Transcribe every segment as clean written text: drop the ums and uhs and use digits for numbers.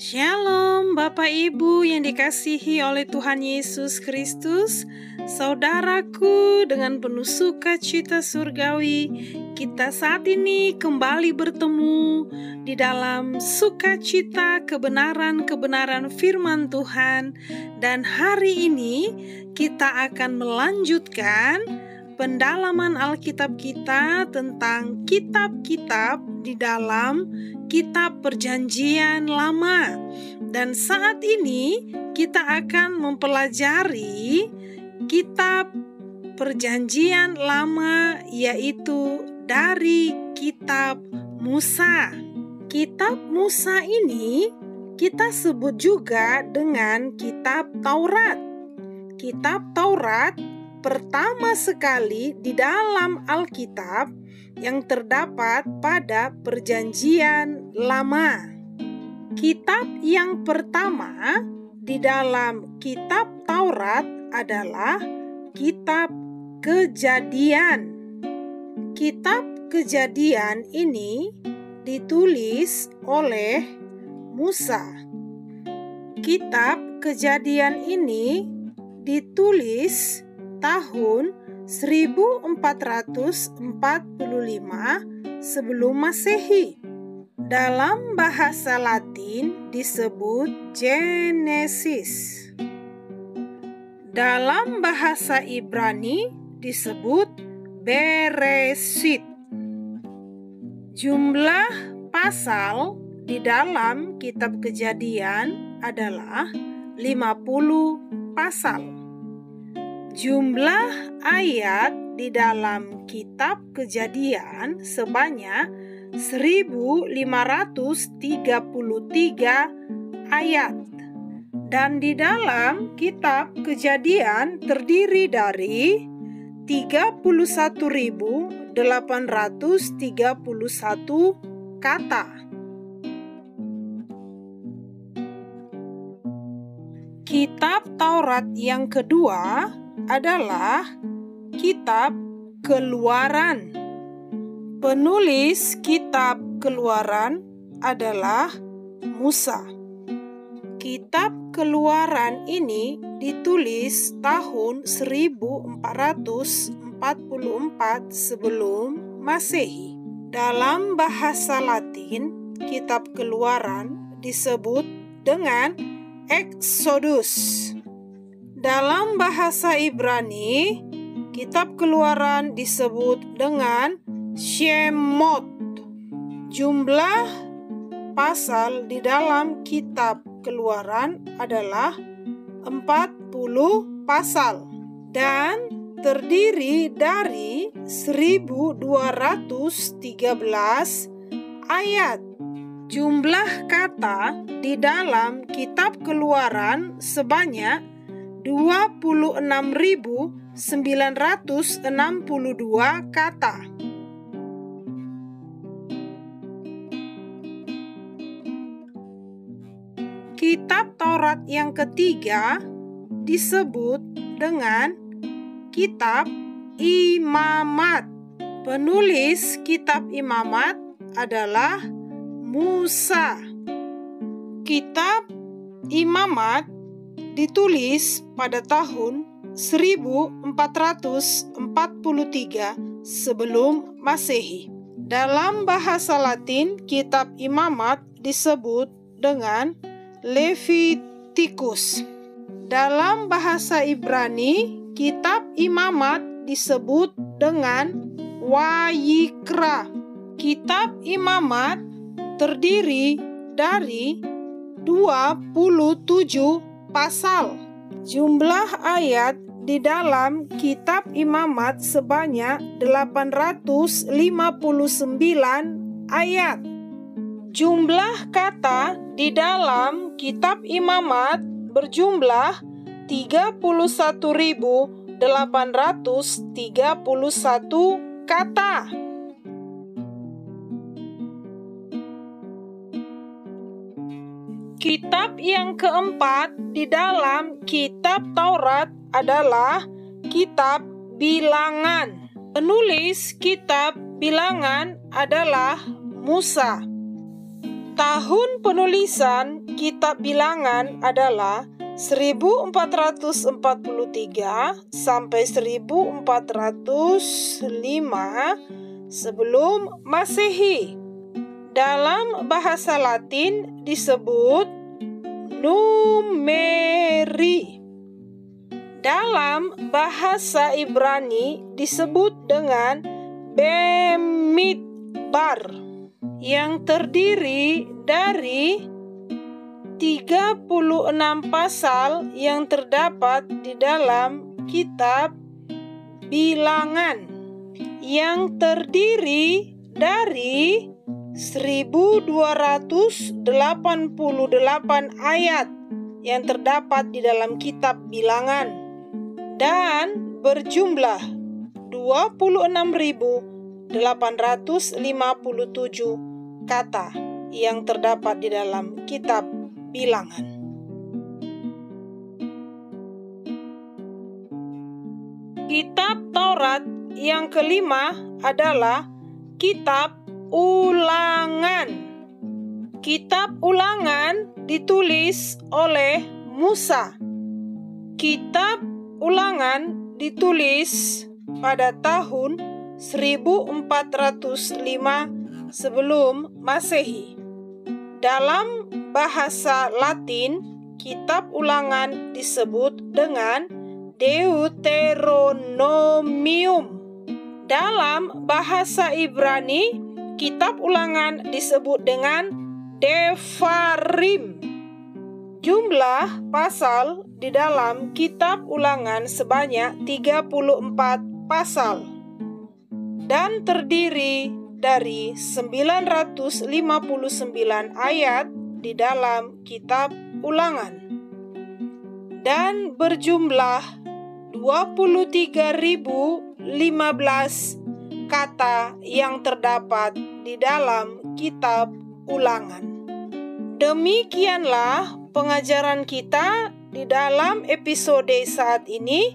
Shalom Bapak Ibu yang dikasihi oleh Tuhan Yesus Kristus. Saudaraku, dengan penuh sukacita surgawi, kita saat ini kembali bertemu di dalam sukacita kebenaran-kebenaran firman Tuhan. Dan hari ini kita akan melanjutkan pendalaman Alkitab kita tentang kitab-kitab di dalam Kitab Perjanjian Lama. Dan saat ini kita akan mempelajari Kitab Perjanjian Lama, yaitu dari Kitab Musa. Kitab Musa ini kita sebut juga dengan Kitab Taurat. Kitab Taurat pertama sekali di dalam Alkitab yang terdapat pada Perjanjian Lama. Kitab yang pertama di dalam Kitab Taurat adalah Kitab Kejadian. Kitab Kejadian ini ditulis oleh Musa. Kitab Kejadian ini ditulis tahun 1445 sebelum Masehi. Dalam bahasa Latin disebut Genesis. Dalam bahasa Ibrani disebut Bereshit. Jumlah pasal di dalam Kitab Kejadian adalah 50 pasal. Jumlah ayat di dalam Kitab Kejadian sebanyak 1533 ayat. Dan di dalam Kitab Kejadian terdiri dari 31.831 kata. Kitab Taurat yang kedua adalah Kitab Keluaran. Penulis Kitab Keluaran adalah Musa. Kitab Keluaran ini ditulis tahun 1444 sebelum Masehi. Dalam bahasa Latin, Kitab Keluaran disebut dengan Exodus. Dalam bahasa Ibrani, Kitab Keluaran disebut dengan Shemot. Jumlah pasal di dalam Kitab Keluaran adalah 40 pasal dan terdiri dari 1213 ayat. Jumlah kata di dalam Kitab Keluaran sebanyak 26.962 kata. Kitab Taurat yang ketiga disebut dengan Kitab Imamat. Penulis Kitab Imamat adalah Musa. Kitab Imamat ditulis pada tahun 1443 sebelum Masehi. Dalam bahasa Latin, Kitab Imamat disebut dengan Leviticus. Dalam bahasa Ibrani, Kitab Imamat disebut dengan Wayikra. Kitab Imamat terdiri dari 27 pasal. Jumlah ayat di dalam Kitab Imamat sebanyak 859 ayat. Jumlah kata di dalam Kitab Imamat berjumlah 31.831 kata. Kitab yang keempat di dalam Kitab Taurat adalah Kitab Bilangan. Penulis Kitab Bilangan adalah Musa. Tahun penulisan kitab Bilangan adalah 1443 sampai 1405 sebelum Masehi. Dalam bahasa Latin disebut numeri. Dalam bahasa Ibrani disebut dengan Bemidbar, yang terdiri dari 36 pasal yang terdapat di dalam kitab Bilangan, yang terdiri dari 1288 ayat yang terdapat di dalam kitab Bilangan dan berjumlah 26.857 kata yang terdapat di dalam kitab Bilangan. Kitab Taurat yang kelima adalah kitab Ulangan. Kitab Ulangan ditulis oleh Musa. Kitab Ulangan ditulis pada tahun 1405 sebelum Masehi. Dalam bahasa Latin, kitab Ulangan disebut dengan Deuteronomium. Dalam bahasa Ibrani, kitab Ulangan disebut dengan Devarim. Jumlah pasal di dalam kitab Ulangan sebanyak 34 pasal dan terdiri dari 959 ayat di dalam kitab Ulangan dan berjumlah 23.015 kata yang terdapat di dalam kitab Ulangan. Demikianlah pengajaran kita di dalam episode saat ini,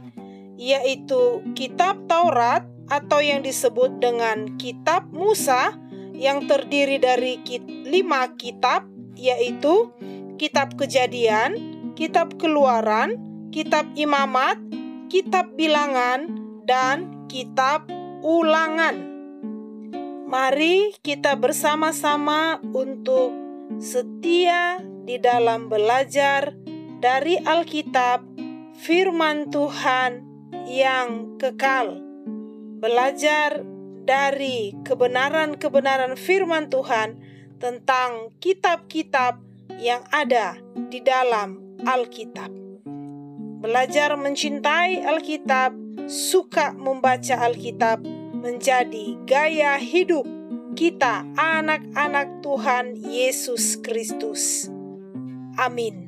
yaitu kitab Taurat atau yang disebut dengan kitab Musa, yang terdiri dari 5 kitab, yaitu kitab Kejadian, kitab Keluaran, kitab Imamat, kitab Bilangan, dan kitab Ulangan. Mari kita bersama-sama untuk setia di dalam belajar dari Alkitab, firman Tuhan yang kekal. Belajar dari kebenaran-kebenaran firman Tuhan tentang kitab-kitab yang ada di dalam Alkitab. Belajar mencintai Alkitab, suka membaca Alkitab, menjadi gaya hidup kita anak-anak Tuhan Yesus Kristus. Amin.